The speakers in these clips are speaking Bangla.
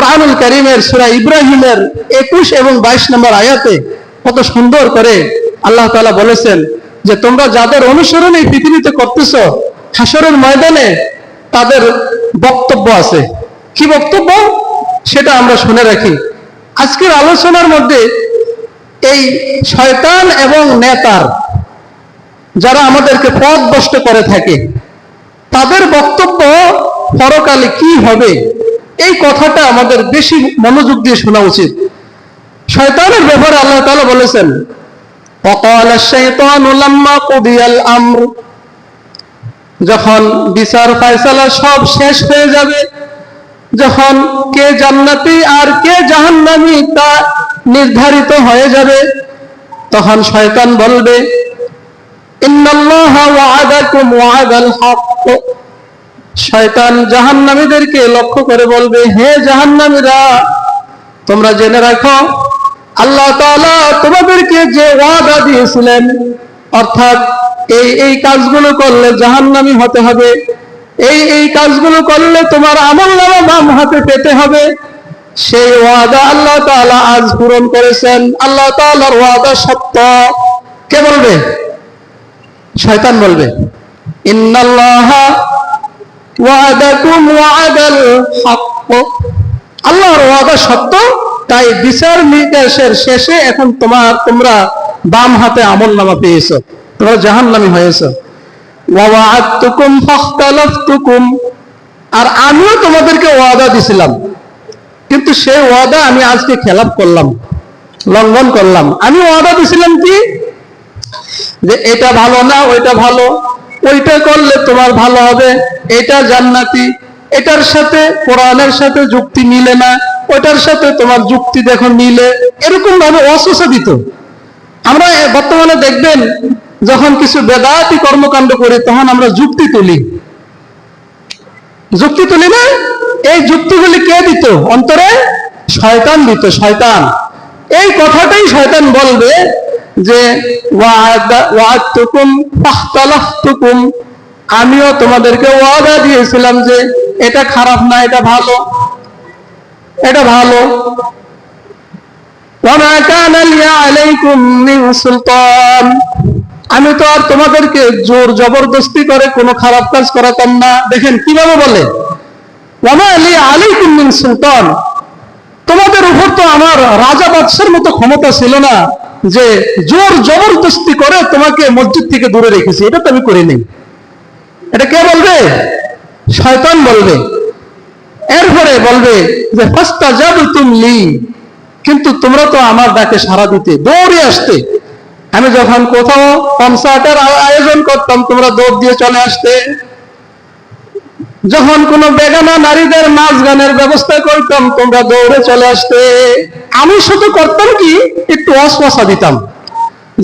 কোরআনুল কারীমের সূরা ইব্রাহিমের 21 এবং 22 নম্বর আয়াতে কত সুন্দর করে আল্লাহ তাআলা বলেছেন যে তোমরা যাদের অনুসরণ এই পৃথিবীতে করতেছো, হাসরের ময়দানে তাদের বক্তব্য আছে। কি বক্তব্য সেটা আমরা শুনে রাখি। আজকের আলোচনার মধ্যে এই শয়তান এবং নেতার যারা আমাদেরকে পথভ্রষ্ট করে থাকে তাদের বক্তব্য পরকালে কি হবে এই কথাটা আমাদের বেশি মনোযোগ দিয়ে শোনা উচিত। শয়তানের ব্যাপারে আল্লাহ তাআলা বলেছেন, ওয়াকালা শাইতানু লাম্মা কুদিয়াল আমর, যখন বিচার ফায়সালা সব শেষ হয়ে যাবে, যখন কে জান্নাতি আর কে জাহান্নামী তা নির্ধারিত হয়ে যাবে, তখন শয়তান বলবে, ইন্নাল্লাহা ওয়া'আদাকুম ওয়া'দাল হক। শয়তান জাহান্নামীদেরকে লক্ষ্য করে বলবে, হে জাহান্নামীরা, তোমরা জেনে রাখো আল্লাহ তাআলা তোমাদেরকে যে ওয়াদা দিয়েছিলেন, অর্থাৎ এই কাজগুলো করলে জাহান্নামী হতে হবে, এই কাজগুলো করলে তোমার আমলনামা বাম হাতে পেতে হবে, সেই ওয়াদা আল্লাহ তাআলা আজ পূরণ করেছেন। আল্লাহ তাআলার ওয়াদা সত্য। কে বলবে? শয়তান বলবে, ইন্নাল্লাহা ওয়া'আদাকুম ওয়া'আদাল হক। আল্লাহর ওয়াদা সত্য, তাই বিচার নিকাশের শেষে এখন তোমরা বাম হাতে আমলনামা পেয়েছো, তোমরা জাহান্নামী হয়েছো। ওয়া ওয়া'আদতুকুম ফাখতালাফতুকুম, আর আমিও তোমাদেরকে ওয়াদা দিছিলাম, কিন্তু সেই ওয়াদা আমি আজকে খেলাফ করলাম, লঙ্ঘন করলাম। আমি ওয়াদা দিছিলাম কি, যে এটা ভালো না ওইটা ভালো, ওইটা করলে তোমার ভালো হবে, এটা জান্নাতি, এটার সাথে কোরআনের সাথে যুক্তি মিলে না, ওইটার সাথে তোমার যুক্তি দেখো মিলে, এরকম ভাবে ওয়াসওয়াসা দিত। আমরা বর্তমানে দেখবেন যখন কিছু বেদাতি কর্মকাণ্ড করি তখন আমরা যুক্তি তুলি না? এই যুক্তিগুলি কে দিত? অন্তরে শয়তান দিত। শয়তান এই কথাটাই শয়তান বলবে যে ওয়া'আদতুকুম ফাখতালাফতুকুম, আমিও তোমাদেরকে ওয়াদা দিয়েছিলাম যে এটা খারাপ না, এটা ভালো, এটা ভালো। ওয়া মা কানা লি আলাইকুম মিন সুলতান, আমি তো আর তোমাদেরকে জোর জবরদস্তি করে কোনো খারাপ কাজ করাতাম না। দেখেন কিভাবে বলে, ওয়া মা লি আলাইকুম মিন সুলতান, তোমাদের উপর তো আমার রাজা বাদশার মতো ক্ষমতা ছিল না যে জোর জবরদস্তি করে তোমাকে মসজিদ থেকে দূরে রেখেছি, এটা তো আমি করিনি। এটা কে বলবে? শয়তান বলবে। এরপরে বলবে যে ফাস্তাজাবতুম লি, কিন্তু তোমরা তো আমার ডাকে সাড়া দিতে, দৌড়ে আসতে। আমি যখন কোথাও কনসার্টের আয়োজন করতাম তোমরা দৌড় দিয়ে চলে আসতে, যখন কোন বেগানা নারীদের নাচ গানের ব্যবস্থা করতাম তোমরা দৌড়ে চলে আসতে। আমি শুধু করতাম কি, একটু ওয়াসওয়াসা দিতাম,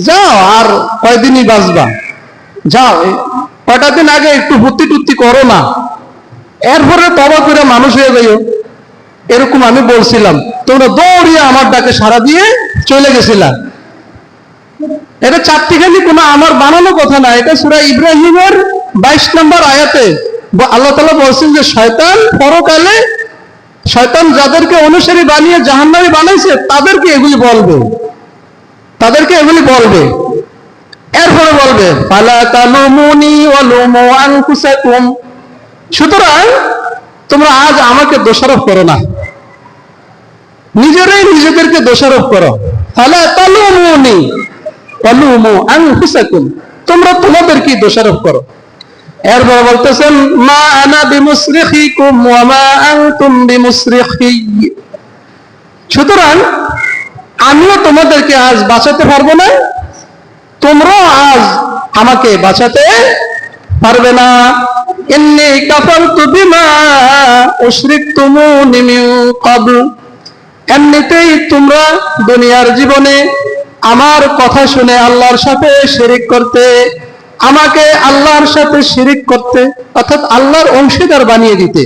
যাও আর কয়দিনই বাঁচবা, যাও কয়টা দিন আগে একটু ভর্তি টুর্তি করো না, এরপরে তওবা করে মানুষ হয়ে যাইও, এরকম আমি বলছিলাম। তোমরা দৌড়িয়ে আমার ডাকে সাড়া দিয়ে চলে গেছিলাম। এটা চারটিখানি কোনো আমার বানানো কথা না, এটা সূরা ইব্রাহিমের 22 নম্বর আয়াতে আল্লাহ তাআলা বলছেন যে শয়তান পরকালে, শয়তান যাদেরকে অনুসারী বানিয়ে জাহান্নামী বানাইছে তাদেরকে এগুলি বলবে, তাদেরকে এগুলি বলবে। এরপরে বলবে ফালা তালুমুনি ওয়ালুমু আনফুসাকুম, সুতরাং তোমরা আজ আমাকে দোষারোপ করো না, নিজেরাই নিজেদেরকে দোষারোপ করো। ফালা তালুমুনি ওয়ালুমু আনফুসাকুম, তোমরা তোমাদেরকে দোষারোপ করো। এরপর বলতেছেন মা আনা বিমুসরিখিকুম ওয়া মা আনতুম বিমুসরিখি, সুতরাং আমিও তোমাদেরকে আজ বাঁচাতে পারবো না, তোমরাও আজ আমাকে বাঁচাতে পারবে না। ইন্নী কাফারতু বিমা উশরিকতুমুনি মিন ক্বাবল, এমনিতেই তোমরা দুনিয়ার জীবনে আমার কথা শুনে আল্লাহর সাথে শিরিক করতে, আমাকে আল্লাহর সাথে শিরিক করতে, অর্থাৎ আল্লাহর অংশীদার বানিয়ে দিতে।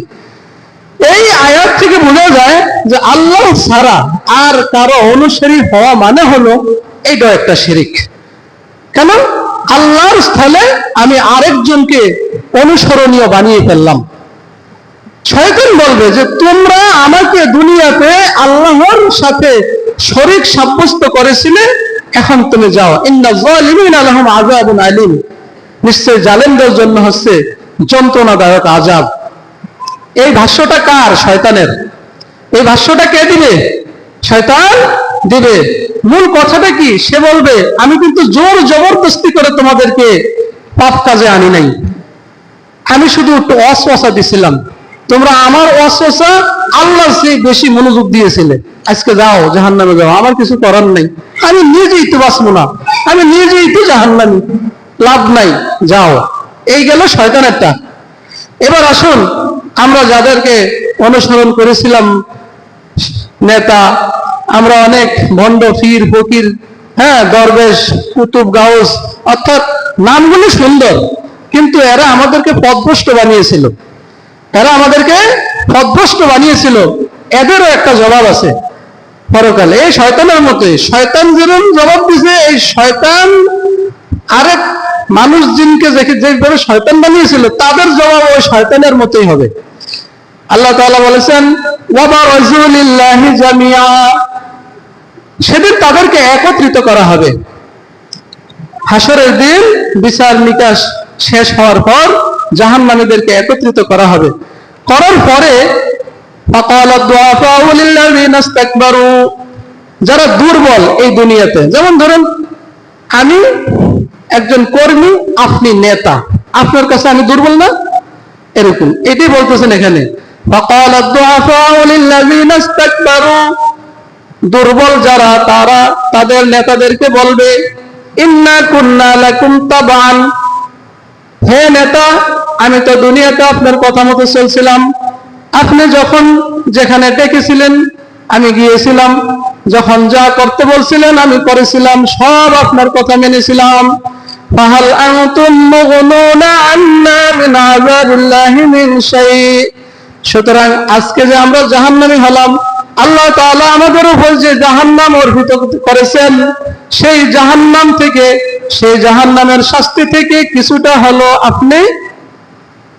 এই আয়াত থেকে বোঝা যায় যে আল্লাহ ছাড়া আর কারো অনুসারী হওয়া মানে হলো এইটা একটা শিরিক। কেন? আল্লাহর স্থলে আমি আরেকজনকে অনুসরণীয় বানিয়ে ফেললাম। শয়তান বলবে যে তোমরা আমাকে দুনিয়াতে আল্লাহর সাথে শরীক সাব্যস্ত করেছিলে, এখন তুমি যাও। ইন্না যালিমিনা লাহুম আযাবুন আলীম, নিশ্চয় জালেমদের জন্য হচ্ছে যন্ত্রণাদায়ক আযাব। এই ভাষ্যটা কার? শয়তানের। এই ভাষ্যটা কে দিবে? শয়তান দিবে। মূল কথাটা কি? সে বলবে আমি কিন্তু জোর জবরদস্তি করে তোমাদেরকে পাপ কাজে আনি নাই, আমি শুধু একটু ওয়াসওয়াসা দিছিলাম, তোমরা আমার ওয়াসওয়াসা আল্লাহর চেয়ে বেশি মনোযোগ দিয়েছিলে, আজকে যাও জাহান্নামে যাও, আমার কিছু করার নাই, আমি নিজেই তো বাঁচবো না, আমি নিজেই তো জাহান্নামী, লাভ নাই, যাও। এই গেল শয়তানেরটা। এবার আসুন আমরা যাদেরকে অনুসরণ করেছিলাম নেতা, আমরা অনেক ভণ্ড পীর ফকির, দরবেশ, কুতুব, গাউস, অর্থাৎ নামগুলো সুন্দর, কিন্তু এরা আমাদেরকে পথভ্রষ্ট বানিয়েছিল। এরা আমাদেরকে পথভ্রষ্ট বানিয়েছিল। এদেরও একটা জবাব আছে পরকালে। এই শয়তানের মতোই, শয়তান যেরকম জবাব দিছে, এই শয়তান আরেক মানুষ জিনকে যেভাবে শয়তান বানিয়েছিল, তাদের জবাব ওই শয়তানের মতোই হবে। আল্লাহ তাআলা বলেছেন ওয়াবারাজু লিল্লাহি জামিআ, সেদিন তাদেরকে একত্রিত করা হবে। হাসরের দিন বিচার নিকাশ শেষ হওয়ার পর জাহান্নামীদেরকে একত্রিত করা হবে। করার পরে ফাকালা দুআফাউ লিল্লাযিনা ইসতাকবারু, যারা দুর্বল এই দুনিয়াতে, যেমন ধরেন আমি একজন কর্মী, আপনি নেতা, আপনার কাছে আমি দুর্বল না? এরকম এটাই বলতেছেন এখানে। ফাকালা দুআফাউ লিল্লাযিনা ইসতাকবারু, দুর্বল যারা তারা তাদের নেতাদেরকে বলবে ইন্না কুন্না লাকুম তাবান, হে নেতা, আমি তো দুনিয়াতে আপনার কথা মতো চলছিলাম, আপনি যখন যেখানে ডেকেছিলেন আমি গিয়েছিলাম, যখন যা করতে বলছিলেন আমি করেছিলাম, সব আপনার কথা মেনেছিলাম। ফাহাল আনতুম মুগনুনা আন্না মিন আযাবিল্লাহি মিন শাই, সুতরাং আজকে যে আমরা জাহান্নামী হলাম, আল্লাহ তাআলা আমাদের উপর যে জাহান্নাম অর্পিত করেছেন, সেই জাহান্নাম থেকে, সেই জাহান্নামের শাস্তি থেকে কিছুটা হলো আপনি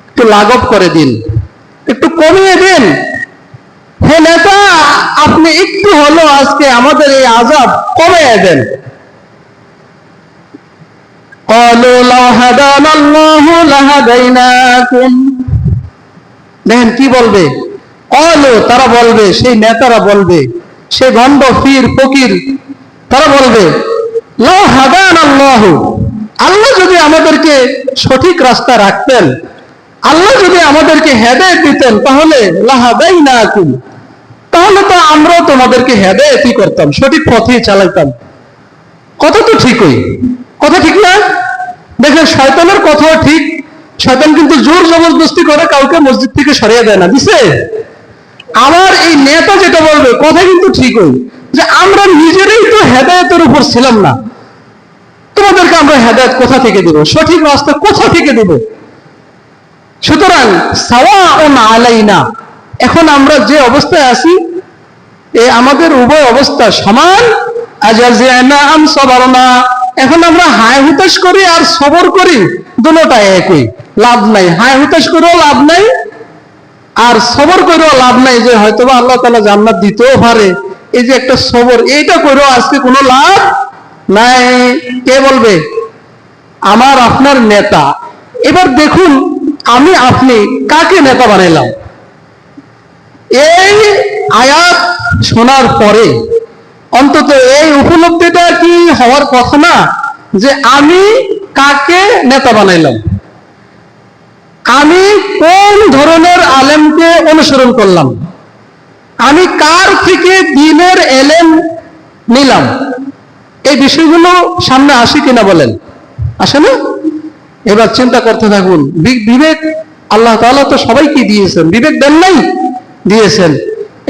একটু লাঘব করে দিন, একটু কমিয়ে দিন। হে নেতা, আপনি একটু হলো আজকে আমাদের এই আযাব কমিয়ে দেন। ক্বালু লাউ হাদানাল্লাহু লাহাদাইনাকুম, দেখেন কি বলবে। ক্বালু, তারা বলবে, সেই নেতারা বলবে, সেই ভণ্ড পীর ফকির, তারা বলবে লাউ হাদানাল্লাহু, আল্লাহ যদি আমাদেরকে সঠিক রাস্তা রাখতেন, আল্লাহ যদি আমাদেরকে হেদায়েত দিতেন, তাহলে লাহাদাইনাকুম, তাহলে তো আমরাও তোমাদেরকে হেদায়েতই করতাম, সঠিক পথেই চালাইতাম। কথা তো ঠিকই, কথা ঠিক না? দেখেন শয়তানের কথাও ঠিক। শয়তান কিন্তু জোর জবরদস্তি করে কাউকে মসজিদ থেকে সরিয়ে দেয় না, দিছে? আমার এই নেতা যেটা বলবে কথা কিন্তু ঠিকই, যে আমরা নিজেরাই তো হেদায়েতের উপর ছিলাম না, তোমাদেরকে আমরা হেদায়েত কোথা থেকে দেব, সঠিক রাস্তা কোথা থেকে দেব? সুতরাং সাওয়াউন আলাইনা, এখন আমরা যে অবস্থায় আছি, আমাদের উভয় অবস্থা সমান। আজাজিনা আম সাবারনা, এখন আমরা হায় হুতাশ করি আর সবর করি, দুটোটা একই, লাভ নাই। হায় হুতাশ করেও লাভ নাই, আর সবর করেও লাভ নাই, যে হয়তোবা আল্লাহ তাআলা জান্নাত দিতেও পারে, এই যে একটা সবর, এইটা করেও আজকে কোনো লাভ নাই। কে বলবে? আমার আপনার নেতা। এবার দেখুন আমি আপনি কাকে নেতা বানাইলাম। এই আয়াত শোনার পরে অন্তত এই উপলব্ধিটা কি হওয়ার কথা না, যে আমি কাকে নেতা বানাইলাম, আমি কোন ধরনের আলেমকে অনুসরণ করলাম, আমি কার থেকে দ্বীনের এলেম নিলাম। এই বিষয়গুলো সামনে আসে কিনা বলেন? আসে না? এবার চিন্তা করতে থাকুন। বিবেক আল্লাহ তাআলা তো সবাইকে দিয়েছেন, বিবেক দেন নাই? দিয়েছেন।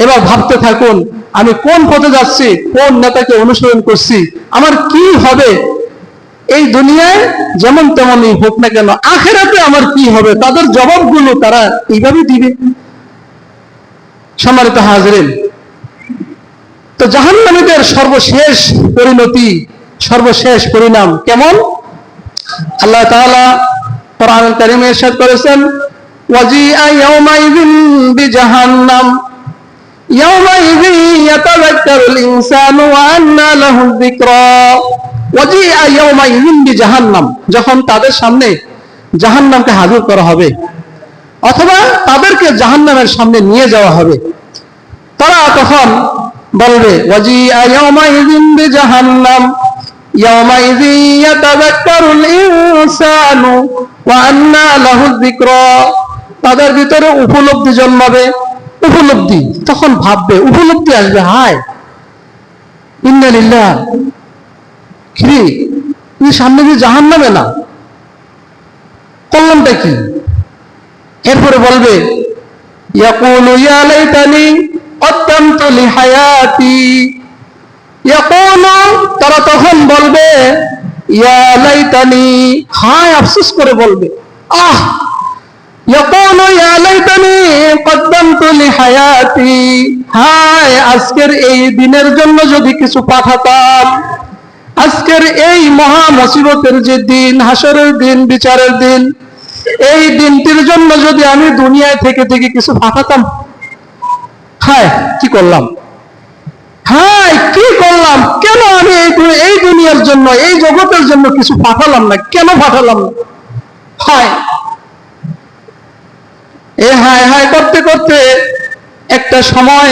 এবার ভাবতে থাকুন আমি কোন পথে যাচ্ছি, কোন নেতাকে অনুসরণ করছি, আমার কি হবে। এই দুনিয়ায় যেমন তেমনই হোক না কেন, আখিরাতে আমার কি হবে, তাদের জবাবগুলো তারা এইভাবে দিবে। সম্মানিত হাজরিন, তো জাহান্নামীদের সর্বশেষ পরিণতি, সর্বশেষ পরিণাম কেমন? আল্লাহ তাআলা কোরআনুল কারীমে ইরশাদ করেছেন ওয়াজিআ ইয়াউমাইযিন বিজাহান্নাম ইয়াউমাইযিন ইয়াতাযাক্কারুল ইনসানু ওয়া আন্না লাহু যিকরা। ওয়াজিআ ইয়াউমাইযিন বিজাহান্নাম, যখন তাদের সামনে জাহান্নামকে হাজির করা হবে অথবা তাদেরকে জাহান্নামের সামনে নিয়ে যাওয়া হবে, তারা তখন বলবে ওয়াজিআ ইয়াউমাইযিন বিজাহান্নাম ইয়াউমাইযিন ইয়াতাযাক্কারুল ইনসানু ওয়া আন্না লাহু যিকরা। তাদের ভিতরে উপলব্ধি জন্মাবে, উপলব্ধি, তখন ভাববে, উপলব্ধি আসবে, হায় ইন্না লিল্লাহ, কি সামনে দিয়ে জাহান্নামে না, করলামটা কি? এরপরে বলবে ইয়াকুলু ইয়া লাইতানি কদ্দামতু লিহায়াতি। ইয়াকুলু, তারা তখন বলবে ইয়া লাইতানি, হায় আফসোস করে বলবে, আহ, ইয়াকুলু ইয়া লাইতানি কদ্দামতু লিহায়াতি, হায় আজকের এই দিনের জন্য যদি কিছু পাঠাতাম, আজকের এই মহা মুসিবতের যে দিন, হাসরের দিন, বিচারের দিন, এই দিনটির জন্য যদি আমি দুনিয়ায় থেকে থেকে কিছু পাঠাতাম, হায় কি করলাম, হায় কি করলাম, কেন আমি এই দুনিয়ার জন্য, এই জগতের জন্য কিছু পাঠালাম না, কেন পাঠালাম না, হায়। এই হায় হায় করতে করতে একটা সময়